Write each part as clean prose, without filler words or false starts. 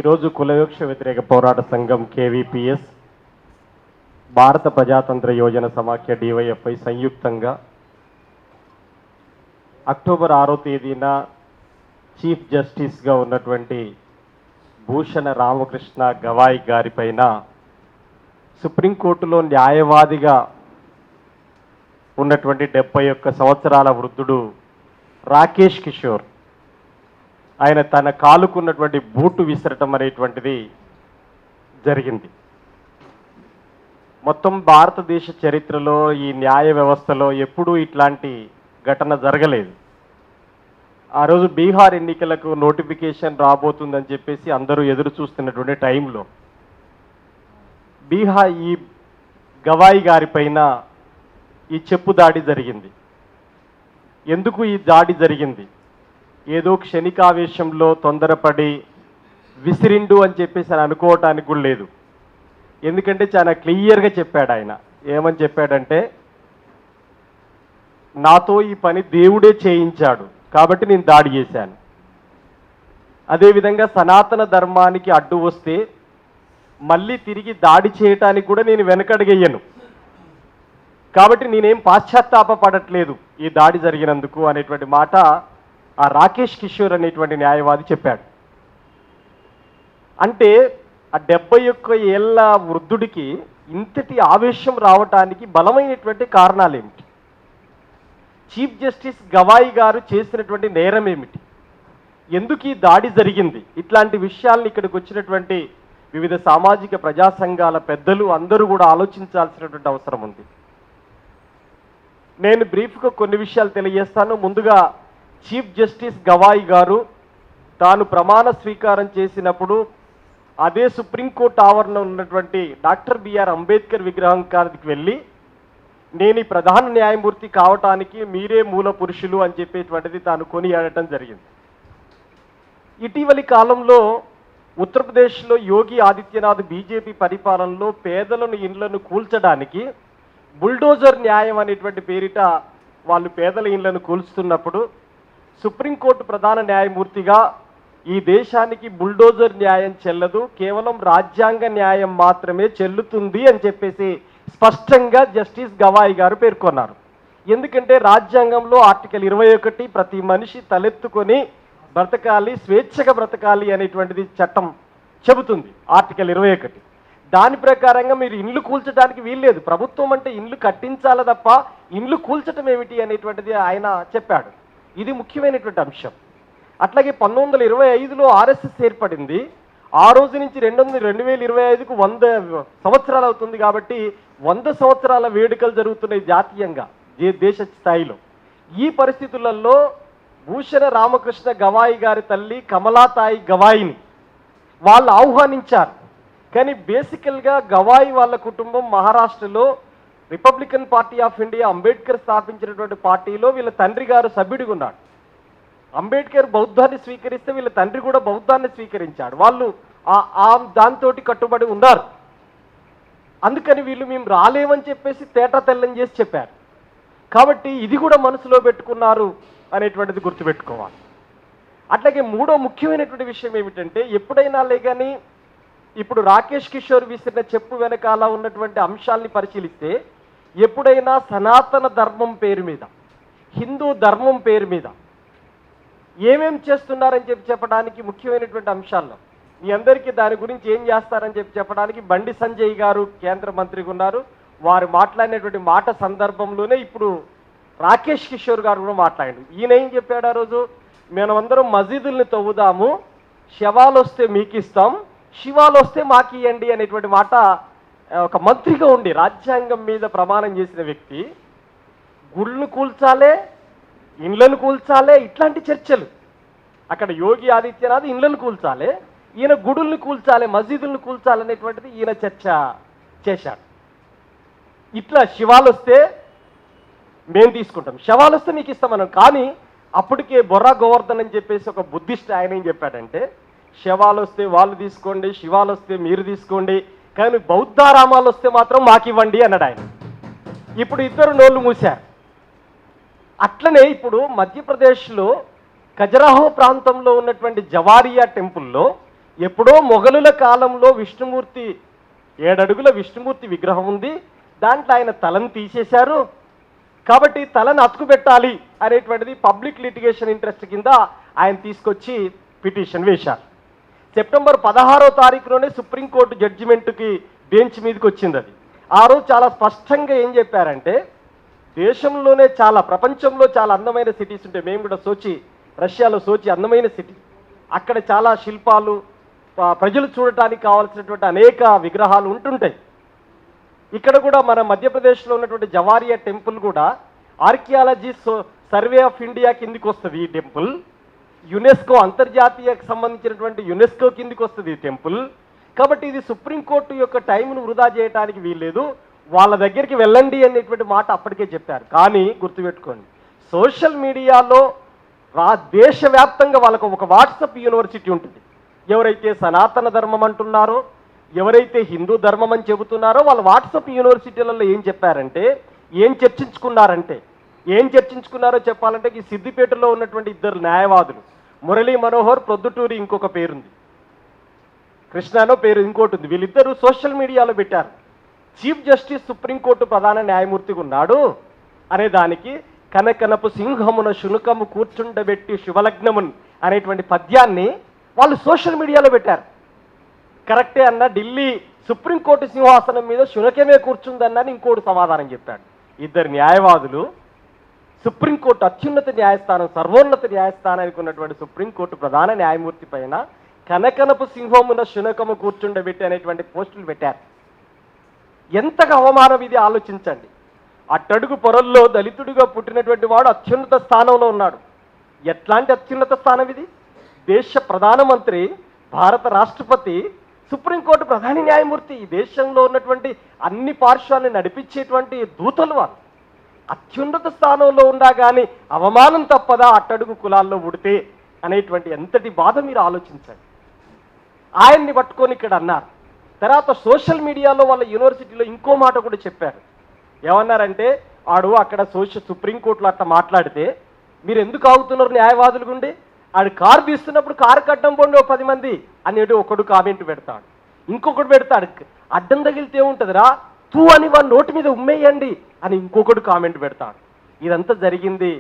ఈరోజు కులవివక్ష వ్యతిరేక పోరాట సంఘం కేవీపీఎస్, భారత ప్రజాతంత్ర యోజన సమాఖ్య డివైఎఫ్ఐ సంయుక్తంగా అక్టోబర్ 6వ తేదీన చీఫ్ జస్టిస్గా ఉన్నటువంటి భూషణ రామకృష్ణ గవాయ్ గారిపైన సుప్రీంకోర్టులో న్యాయవాదిగా ఉన్నటువంటి 71 సంవత్సరాల వృద్ధుడు రాకేష్ కిషోర్ ఆయన తన కాలుకున్నటువంటి బూటు విసరటం అనేటువంటిది జరిగింది. మొత్తం భారతదేశ చరిత్రలో ఈ న్యాయ వ్యవస్థలో ఎప్పుడూ ఇట్లాంటి ఘటన జరగలేదు. ఆ రోజు బీహార్ ఎన్నికలకు నోటిఫికేషన్ రాబోతుందని చెప్పేసి అందరూ ఎదురు చూస్తున్నటువంటి టైంలో ఈ గవాయి గారిపైన ఈ చెప్పు దాడి జరిగింది. ఎందుకు ఈ దాడి జరిగింది? ఏదో క్షణికావేశంలో తొందరపడి విసిరిండు అని చెప్పేసి అని అనుకోవటానికి కూడా లేదు. ఎందుకంటే చాలా క్లియర్గా చెప్పాడు ఆయన. ఏమని చెప్పాడంటే, నాతో ఈ పని దేవుడే చేయించాడు కాబట్టి నేను దాడి చేశాను. అదేవిధంగా సనాతన ధర్మానికి అడ్డు వస్తే మళ్ళీ తిరిగి దాడి చేయటానికి కూడా నేను వెనకడుగయ్యను కాబట్టి నేనేం పాశ్చాత్తాపడట్లేదు ఈ దాడి జరిగినందుకు అనేటువంటి మాట ఆ రాకేష్ కిషోర్ అనేటువంటి న్యాయవాది చెప్పాడు. అంటే ఆ 71 ఏళ్ల వృద్ధుడికి ఇంతటి ఆవేశం రావటానికి బలమైనటువంటి కారణాలు ఏమిటి? చీఫ్ జస్టిస్ గవాయి గారు చేసినటువంటి నేరం ఏమిటి? ఎందుకు ఈ దాడి జరిగింది? ఇట్లాంటి విషయాలను ఇక్కడికి వచ్చినటువంటి వివిధ సామాజిక ప్రజా సంఘాల పెద్దలు అందరూ కూడా ఆలోచించాల్సినటువంటి అవసరం ఉంది. నేను బ్రీఫ్గా కొన్ని విషయాలు తెలియజేస్తాను. ముందుగా చీఫ్ జస్టిస్ గవాయి గారు తాను ప్రమాణ స్వీకారం చేసినప్పుడు అదే సుప్రీంకోర్టు ఆవరణలో ఉన్నటువంటి డాక్టర్ బిఆర్ అంబేద్కర్ విగ్రహం కాడికి వెళ్ళి నేను ఈ ప్రధాన న్యాయమూర్తి కావటానికి మీరే మూల పురుషులు అని చెప్పేటువంటిది తాను కొనియాడటం జరిగింది. ఇటీవలి కాలంలో ఉత్తరప్రదేశ్లో యోగి ఆదిత్యనాథ్ బీజేపీ పరిపాలనలో పేదలను ఇండ్లను కూల్చడానికి బుల్డోజర్ న్యాయం అనేటువంటి పేరిట వాళ్ళు పేదల ఇండ్లను కూల్చుతున్నప్పుడు సుప్రీంకోర్టు ప్రధాన న్యాయమూర్తిగా ఈ దేశానికి బుల్డోజర్ న్యాయం చెల్లదు, కేవలం రాజ్యాంగ న్యాయం మాత్రమే చెల్లుతుంది అని చెప్పేసి స్పష్టంగా జస్టిస్ గవాయి గారు పేర్కొన్నారు. ఎందుకంటే రాజ్యాంగంలో ఆర్టికల్ 21 ప్రతి మనిషి తలెత్తుకొని బ్రతకాలి, స్వేచ్ఛగా బ్రతకాలి అనేటువంటిది చట్టం చెబుతుంది. ఆర్టికల్ 21 దాని ప్రకారంగా మీరు ఇండ్లు కూల్చడానికి వీల్లేదు. ప్రభుత్వం అంటే ఇండ్లు కట్టించాలి తప్ప ఇండ్లు కూల్చడం ఏమిటి అనేటువంటిది ఆయన చెప్పాడు. ఇది ముఖ్యమైనటువంటి అంశం. అట్లాగే 1925లో ఆర్ఎస్ఎస్ ఏర్పడింది. ఆ రోజు నుంచి 2025కు 100 సంవత్సరాలు అవుతుంది. కాబట్టి 100 సంవత్సరాల వేడుకలు జరుగుతున్నాయి జాతీయంగా దేశ స్థాయిలో. ఈ పరిస్థితులలో భూషణ రామకృష్ణ గవాయి గారి తల్లి కమలాతాయి గవాయిని వాళ్ళు ఆహ్వానించారు. కానీ బేసికల్గా గవాయి వాళ్ళ కుటుంబం మహారాష్ట్రలో Republican Party of India, Ambedkar స్థాపించినటువంటి పార్టీలో వీళ్ళ తండ్రి గారు సభ్యుడిగా ఉన్నాడు. అంబేద్కర్ బౌద్ధాన్ని స్వీకరిస్తే వీళ్ళ తండ్రి కూడా బౌద్ధాన్ని స్వీకరించాడు. వాళ్ళు దాంతో కట్టుబడి ఉన్నారు. అందుకని వీళ్ళు మేము రాలేమని చెప్పేసి తేటా తెల్లం చేసి చెప్పారు. కాబట్టి ఇది కూడా మనసులో పెట్టుకున్నారు అనేటువంటిది గుర్తుపెట్టుకోవాలి. అట్లాగే మూడో ముఖ్యమైనటువంటి విషయం ఏమిటంటే, ఎప్పుడైనా లేగాని ఇప్పుడు రాకేష్ కిషోర్ విసిరిన చెప్పు వెనకాల ఉన్నటువంటి అంశాల్ని పరిశీలిస్తే, ఎప్పుడైనా సనాతన ధర్మం పేరు మీద, హిందూ ధర్మం పేరు మీద ఏమేం చేస్తున్నారని చెప్పడానికి ముఖ్యమైనటువంటి అంశాల్లో మీ అందరికీ దాని గురించి ఏం చేస్తారని చెప్పడానికి బండి సంజయ్ గారు కేంద్ర మంత్రిగా ఉన్నారు. వారు మాట్లాడినటువంటి మాట సందర్భంలోనే ఇప్పుడు రాకేష్ కిషోర్ గారు కూడా మాట్లాడారు. ఈయన ఏం చెప్పాడు ఆ రోజు? మేమందరం మసీదుల్ని తవ్వుదాము, శవాలు వస్తే మీకు ఇస్తాం, శివాలు వస్తే మాకు ఇవ్వండి అనేటువంటి మాట ఒక మంత్రిగా ఉండి రాజ్యాంగం మీద ప్రమాణం చేసిన వ్యక్తి గుళ్ళు కూల్చాలే, ఇండ్లను కూల్చాలే, ఇట్లాంటి చర్చలు. అక్కడ యోగి ఆదిత్యనాథ్ ఇండ్లను కూల్చాలే, ఈయన గుడుల్ని కూల్చాలే, మసీదులను కూల్చాలనేటువంటిది ఈయన చర్చ చేశాడు. ఇట్లా శివాలు వస్తే మేము తీసుకుంటాం, శవాలు వస్తే మీకు ఇస్తామన్నాం. కానీ అప్పటికే బొర్రా గోవర్ధన్ అని చెప్పేసి ఒక బుద్ధిస్ట్ ఆయన ఏం చెప్పాడంటే, శవాలు వస్తే వాళ్ళు తీసుకోండి, శివాలు వస్తే మీరు తీసుకోండి, కానీ బౌద్ధారామాలు వస్తే మాత్రం మాకు ఇవ్వండి అన్నాడు ఆయన. ఇప్పుడు ఇద్దరు నోళ్ళు మూశారు. అట్లనే ఇప్పుడు మధ్యప్రదేశ్లో ఖజురాహో ప్రాంతంలో ఉన్నటువంటి జవారియా టెంపుల్లో ఎప్పుడో మొఘలుల కాలంలో విష్ణుమూర్తి 7 అడుగుల విష్ణుమూర్తి విగ్రహం ఉంది, దాంట్లో ఆయన తలను తీసేశారు, కాబట్టి తలను అతుకు పెట్టాలి అనేటువంటిది పబ్లిక్ లిటిగేషన్ ఇంట్రెస్ట్ కింద ఆయన తీసుకొచ్చి పిటిషన్ వేశారు. సెప్టెంబర్ 16వ తారీఖులోనే సుప్రీంకోర్టు జడ్జిమెంట్కి బెంచ్ మీదకి వచ్చింది. అది ఆ రోజు చాలా స్పష్టంగా ఏం చెప్పారంటే, దేశంలోనే ప్రపంచంలో చాలా అందమైన సిటీస్ ఉంటాయి. మేము కూడా సోచి, రష్యాలో సోచి అందమైన సిటీ. అక్కడ చాలా శిల్పాలు, ప్రజలు చూడటానికి కావాల్సినటువంటి అనేక విగ్రహాలు ఉంటుంటాయి. ఇక్కడ కూడా మన మధ్యప్రదేశ్లో ఉన్నటువంటి జవారియా టెంపుల్ కూడా ఆర్కియాలజీ సర్వే ఆఫ్ ఇండియా కిందికి వస్తుంది. ఈ టెంపుల్ యునెస్కో, అంతర్జాతీయకు సంబంధించినటువంటి యునెస్కో కిందికి వస్తుంది ఈ టెంపుల్. కాబట్టి ఇది సుప్రీంకోర్టు యొక్క టైంను వృధా చేయడానికి వీల్లేదు, వాళ్ళ దగ్గరికి వెళ్ళండి అనేటువంటి మాట అప్పటికే చెప్పారు. కానీ గుర్తుపెట్టుకోండి, సోషల్ మీడియాలో దేశవ్యాప్తంగా వాళ్ళకు ఒక వాట్సాప్ యూనివర్సిటీ ఉంటుంది. ఎవరైతే సనాతన ధర్మం అంటున్నారో, ఎవరైతే హిందూ ధర్మం అని చెబుతున్నారో వాళ్ళ వాట్సాప్ యూనివర్సిటీలలో ఏం చెప్పారంటే, ఏం చర్చించుకున్నారో చెప్పాలంటే, ఈ సిద్దిపేటలో ఉన్నటువంటి 2 న్యాయవాదులు, మురళీ మనోహర్, ప్రొద్దుటూరి ఇంకొక పేరుంది, కృష్ణానో పేరు ఇంకోటి ఉంది, వీళ్ళిద్దరూ సోషల్ మీడియాలో పెట్టారు, చీఫ్ జస్టిస్ సుప్రీంకోర్టు ప్రధాన న్యాయమూర్తిగా ఉన్నాడు అనే దానికి కనకనపు సింహమున శునకము కూర్చుండబెట్టి శుభలగ్నమున్ అనేటువంటి పద్యాన్ని వాళ్ళు సోషల్ మీడియాలో పెట్టారు. కరెక్టే అన్న, ఢిల్లీ సుప్రీంకోర్టు సింహాసనం మీద శునకమే కూర్చుందన్నని ఇంకోటి సమాధానం చెప్పాడు. 2 న్యాయవాదులు సుప్రీంకోర్టు అత్యున్నత న్యాయస్థానం, సర్వోన్నత న్యాయస్థానానికి ఉన్నటువంటి సుప్రీంకోర్టు ప్రధాన న్యాయమూర్తి పైన కనకనపు సింహమున శునకము కూర్చుండబెట్టి అనేటువంటి పోస్టులు పెట్టారు. ఎంతగా అవమానం ఇది ఆలోచించండి. అట్టడుగు పొరల్లో దళితుడిగా పుట్టినటువంటి వాడు అత్యున్నత స్థానంలో ఉన్నాడు. ఎట్లాంటి అత్యున్నత స్థానం ఇది? దేశ ప్రధానమంత్రి, భారత రాష్ట్రపతి, సుప్రీంకోర్టు ప్రధాన న్యాయమూర్తి, ఈ దేశంలో ఉన్నటువంటి అన్ని పార్శ్వాలను నడిపించేటువంటి దూతలు వారు. అత్యున్నత స్థానంలో ఉన్నా కానీ అవమానం తప్పదా అట్టడుగు కులాల్లో ఉడితే అనేటువంటి ఎంతటి బాధ మీరు ఆలోచించండి. ఆయన్ని పట్టుకొని ఇక్కడ అన్నారు. తర్వాత సోషల్ మీడియాలో వాళ్ళ యూనివర్సిటీలో ఇంకో మాట కూడా చెప్పారు. ఏమన్నారంటే, అక్కడ సుప్రీంకోర్టులో అట్లా మాట్లాడితే మీరు ఎందుకు ఆగుతున్నారు న్యాయవాదులు గుండి, కారు తీస్తున్నప్పుడు కారు కట్టం పోండి 10 మంది అనేది ఒకడు కామెంట్ పెడతాడు, ఇంకొకటి పెడతాడు, అడ్డం తగిలితే ఉంటుందిరా తూ అని వాడి నోటి మీద ఉమ్మేయండి అని ఇంకొకటి కామెంట్ పెడతాడు. ఇదంతా జరిగింది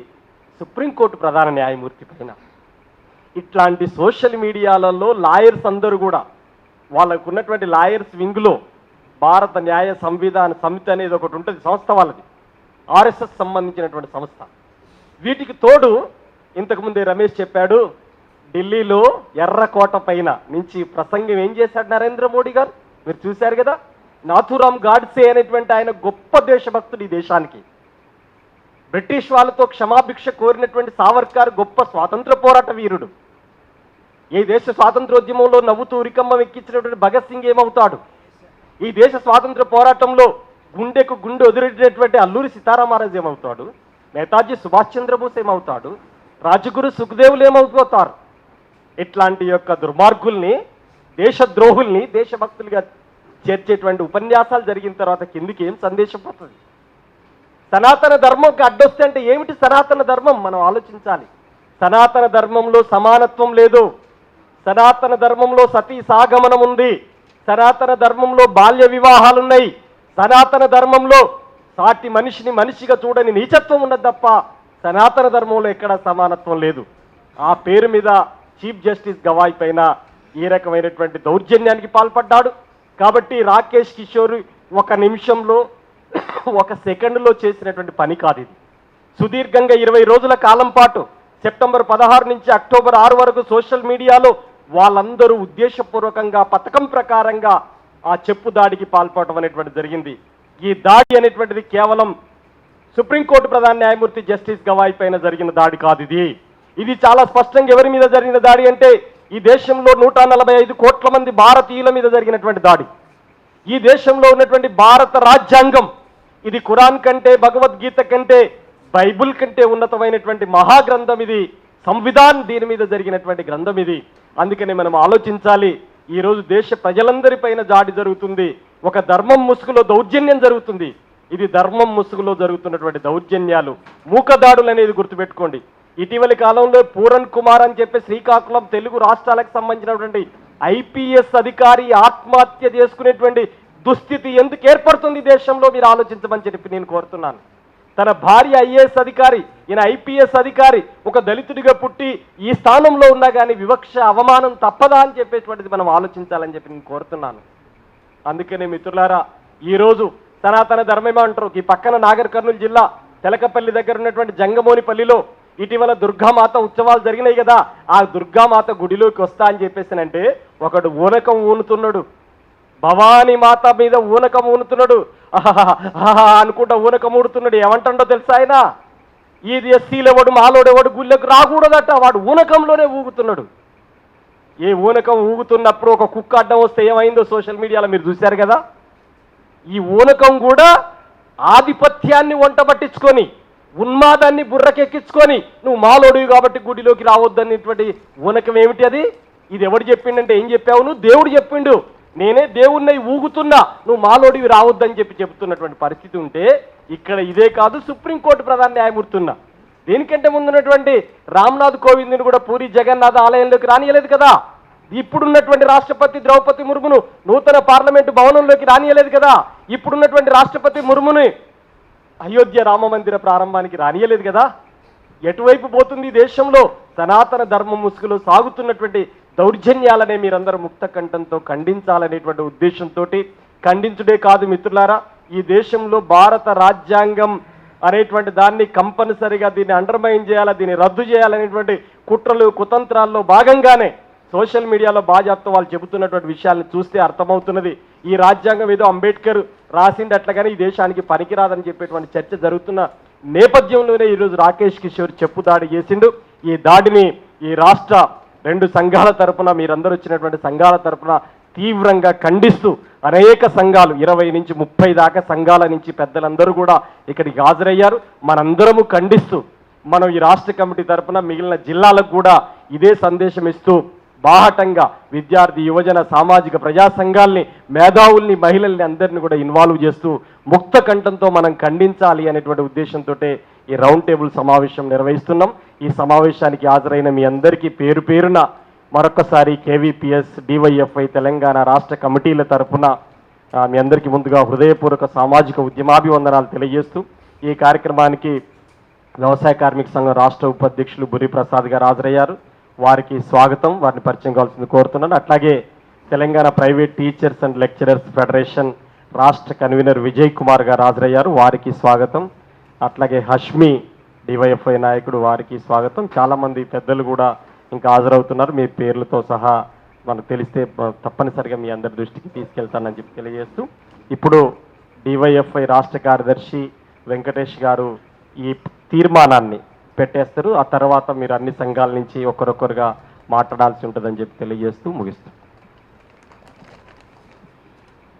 సుప్రీంకోర్టు ప్రధాన న్యాయమూర్తి పైన. ఇట్లాంటి సోషల్ మీడియాలలో లాయర్స్ అందరూ కూడా, వాళ్ళకు ఉన్నటువంటి లాయర్స్ వింగ్లో భారత న్యాయ సంవిధాన సమితి అనేది ఒకటి ఉంటుంది, సంస్థ వాళ్ళది, ఆర్ఎస్ఎస్ సంబంధించినటువంటి సంస్థ. వీటికి తోడు ఇంతకుముందే రమేష్ చెప్పాడు, ఢిల్లీలో ఎర్రకోట పైన నుంచి ప్రసంగం ఏం చేశాడు నరేంద్ర మోడీ గారు, మీరు చూశారు కదా. నాథురామ్ గాడ్సే అనేటువంటి ఆయన గొప్ప దేశభక్తుడు ఈ దేశానికి. బ్రిటిష్ వాళ్ళతో క్షమాభిక్ష కోరినటువంటి సావర్కర్ గొప్ప స్వాతంత్ర పోరాట వీరుడు. ఈ దేశ స్వాతంత్రోద్యమంలో నవ్వుతూ ఉరికమ్మం ఎక్కించినటువంటి భగత్ సింగ్ ఏమవుతాడు? ఈ దేశ స్వాతంత్ర పోరాటంలో గుండెకు గుండె వదిలినటువంటి అల్లూరి సీతారామరాజు ఏమవుతాడు? నేతాజీ సుభాష్ చంద్రబోస్ ఏమవుతాడు? రాజగురు సుఖదేవులు ఏమవుతారు? ఇట్లాంటి యొక్క దుర్మార్గుల్ని, దేశద్రోహుల్ని దేశభక్తులుగా చేర్చేటువంటి ఉపన్యాసాలు జరిగిన తర్వాత కిందికి ఏం సందేశం పోతుంది? సనాతన ధర్మంకి అడ్డొస్తే అంటే ఏమిటి సనాతన ధర్మం? మనం ఆలోచించాలి. సనాతన ధర్మంలో సమానత్వం లేదు, సనాతన ధర్మంలో సతీ సాగమనం ఉంది, సనాతన ధర్మంలో బాల్య వివాహాలున్నాయి, సనాతన ధర్మంలో సాటి మనిషిని మనిషిగా చూడని నీచత్వం ఉన్నది తప్ప సనాతన ధర్మంలో ఎక్కడ సమానత్వం లేదు. ఆ పేరు మీద చీఫ్ జస్టిస్ గవాయ్ పైన ఈ రకమైనటువంటి దౌర్జన్యానికి పాల్పడ్డాడు. కాబట్టి రాకేష్ కిషోర్ 1 నిమిషంలో 1 సెకండ్లో చేసినటువంటి పని కాదు ఇది. సుదీర్ఘంగా 20 రోజుల కాలం పాటు సెప్టెంబర్ 16 నుంచి అక్టోబర్ 6 వరకు సోషల్ మీడియాలో వాళ్ళందరూ ఉద్దేశపూర్వకంగా పథకం ప్రకారంగా ఆ చెప్పు దాడికి పాల్పడటం అనేటువంటి జరిగింది. ఈ దాడి అనేటువంటిది కేవలం సుప్రీంకోర్టు ప్రధాన న్యాయమూర్తి జస్టిస్ గవాయ్ పైన జరిగిన దాడి కాదు. ఇది చాలా స్పష్టంగా ఎవరి మీద జరిగిన దాడి అంటే ఈ దేశంలో 145 కోట్ల మంది భారతీయుల మీద జరిగినటువంటి దాడి. ఈ దేశంలో ఉన్నటువంటి భారత రాజ్యాంగం, ఇది ఖురాన్ కంటే, భగవద్గీత కంటే, బైబుల్ కంటే ఉన్నతమైనటువంటి మహాగ్రంథం ఇది. సంవిధాన్ దీని మీద జరిగినటువంటి గ్రంథం ఇది. అందుకని మనం ఆలోచించాలి. ఈరోజు దేశ ప్రజలందరిపైన దాడి జరుగుతుంది, ఒక ధర్మం ముసుగులో దౌర్జన్యం జరుగుతుంది. ఇది ధర్మం ముసుగులో జరుగుతున్నటువంటి దౌర్జన్యాలు, మూకదాడులు అనేది గుర్తుపెట్టుకోండి. ఇటీవలి కాలంలో పూరన్ కుమార్ అని చెప్పి శ్రీకాకుళం తెలుగు రాష్ట్రాలకు సంబంధించినటువంటి ఐపీఎస్ అధికారి ఆత్మహత్య చేసుకునేటువంటి దుస్థితి ఎందుకు ఏర్పడుతుంది దేశంలో మీరు ఆలోచించమని చెప్పి నేను కోరుతున్నాను. తన భార్య ఐఏఎస్ అధికారి, ఈయన ఐపీఎస్ అధికారి, ఒక దళితుడిగా పుట్టి ఈ స్థానంలో ఉన్నా కానీ వివక్ష అవమానం తప్పదా అని చెప్పేటువంటిది మనం ఆలోచించాలని చెప్పి నేను కోరుతున్నాను. అందుకనే మిత్రులారా, ఈరోజు సనాతన ధర్మం అంటారు. ఈ పక్కన నాగర్ కర్నూలు జిల్లా తెలకపల్లి దగ్గర ఉన్నటువంటి జంగమోనిపల్లిలో ఇటీవల దుర్గామాత ఉత్సవాలు జరిగినాయి కదా. ఆ దుర్గామాత గుడిలోకి వస్తా అని చెప్పేసినంటే ఒకడు ఊనకం ఊనుతున్నాడు, భవానీ మాత మీద ఊనకం ఊనుతున్నాడు, అనుకుంటా ఊనకం ఊడుతున్నాడు. ఏమంటాడో తెలుసా ఆయన? ఇది ఎస్సీలెవడు మాలోడెవడు గుళ్ళకు రాకూడదట, వాడు ఊనకంలోనే ఊగుతున్నాడు. ఏ ఊనకం ఊగుతున్నప్పుడు ఒక కుక్క అడ్డం వస్తే ఏమైందో సోషల్ మీడియాలో మీరు చూశారు కదా. ఈ ఊనకం కూడా ఆధిపత్యాన్ని వంట పట్టించుకొని, ఉన్మాదాన్ని బుర్రకెక్కించుకొని, నువ్వు మాలోడివి కాబట్టి గుడిలోకి రావద్దనేటువంటి ఊనకం ఏమిటి అది? ఇది ఎవడు చెప్పిండంటే ఏం చెప్పావు నువ్వు? దేవుడు చెప్పిండు. నేనే దేవుణ్ణి ఊగుతున్నా, నువ్వు మాలోడివి రావద్దని చెప్తున్నటువంటి పరిస్థితి ఉంటే ఇక్కడ ఇదే కాదు, సుప్రీంకోర్టు ప్రధాన న్యాయమూర్తి ఉన్నా. దీనికంటే ముందున్నటువంటి రామ్నాథ్ కోవింద్ని కూడా పూరి జగన్నాథ్ ఆలయంలోకి రానియలేదు కదా. ఇప్పుడున్నటువంటి రాష్ట్రపతి ద్రౌపది ముర్మును నూతన పార్లమెంటు భవనంలోకి రానియలేదు కదా. ఇప్పుడున్నటువంటి రాష్ట్రపతి ముర్ముని అయోధ్య రామ మందిర ప్రారంభానికి రానియలేదు కదా. ఎటువైపు పోతుంది దేశంలో? సనాతన ధర్మం ముసుగులో సాగుతున్నటువంటి దౌర్జన్యాలనే మీరందరూ ముక్త కంఠంతో ఖండించాలనేటువంటి ఉద్దేశంతో, ఖండించుడే కాదు మిత్రులారా, ఈ దేశంలో భారత రాజ్యాంగం అనేటువంటి దాన్ని కంపల్సరిగా దీన్ని అండర్మైన్ చేయాలా, దీన్ని రద్దు చేయాలనేటువంటి కుట్రలు కుతంత్రాల్లో భాగంగానే సోషల్ మీడియాలో బాజాప్తో వాళ్ళు చెబుతున్నటువంటి విషయాలను చూస్తే అర్థమవుతున్నది. ఈ రాజ్యాంగం ఏదో అంబేద్కర్ రాసింది అట్లగానే ఈ దేశానికి పనికిరాదని చెప్పేటువంటి చర్చ జరుగుతున్న నేపథ్యంలోనే ఈరోజు రాకేష్ కిషోర్ చెప్పుదాడి చేసిండు. ఈ దాడిని ఈ రాష్ట్ర 2 సంఘాల తరపున, మీరందరూ వచ్చినటువంటి సంఘాల తరపున తీవ్రంగా ఖండిస్తూ అనేక సంఘాలు 20 నుంచి 30 దాకా సంఘాల నుంచి పెద్దలందరూ కూడా ఇక్కడికి హాజరయ్యారు. మనందరము ఖండిస్తూ మనం ఈ రాష్ట్ర కమిటీ తరపున మిగిలిన జిల్లాలకు కూడా ఇదే సందేశం ఇస్తూ బాహటంగా విద్యార్థి, యువజన, సామాజిక ప్రజా సంఘాల్ని, మేధావుల్ని, మహిళల్ని అందరినీ కూడా ఇన్వాల్వ్ చేస్తూ ముక్త కంఠంతో మనం ఖండించాలి అనేటువంటి ఉద్దేశంతో ఈ రౌండ్ టేబుల్ సమావేశం నిర్వహిస్తున్నాం. ఈ సమావేశానికి హాజరైన మీ అందరికీ పేరు పేరున మరొకసారి కేవీపీఎస్, డివైఎఫ్ఐ తెలంగాణ రాష్ట్ర కమిటీల తరఫున మీ అందరికీ ముందుగా హృదయపూర్వక సామాజిక ఉద్యమాభివందనాలు తెలియజేస్తూ ఈ కార్యక్రమానికి వ్యవసాయ కార్మిక సంఘం రాష్ట్ర ఉపాధ్యక్షులు బుర్రి ప్రసాద్ గారు హాజరయ్యారు. వారికి స్వాగతం, వారిని పరిచయం కావాల్సింది కోరుతున్నాను. అట్లాగే Telangana private teachers and lecturers federation రాష్ట్ర కన్వీనర్ విజయ్ కుమార్ గారు హాజరయ్యారు, వారికి స్వాగతం. అట్లాగే హష్మి డివైఎఫ్ఐ నాయకుడు, వారికి స్వాగతం. చాలామంది పెద్దలు కూడా ఇంకా హాజరవుతున్నారు. మీ పేర్లతో సహా మనకు తెలిస్తే తప్పనిసరిగా మీ అందరి దృష్టికి తీసుకెళ్తానని చెప్పి తెలియజేస్తూ, ఇప్పుడు డివైఎఫ్ఐ రాష్ట్ర కార్యదర్శి వెంకటేష్ గారు ఈ తీర్మానాన్ని పెట్టేస్తారు. ఆ తర్వాత మీరు అన్ని సంఘాల నుంచి ఒకరొకరుగా మాట్లాడాల్సి ఉంటుందని చెప్పి తెలియజేస్తూ ముగిస్తాం.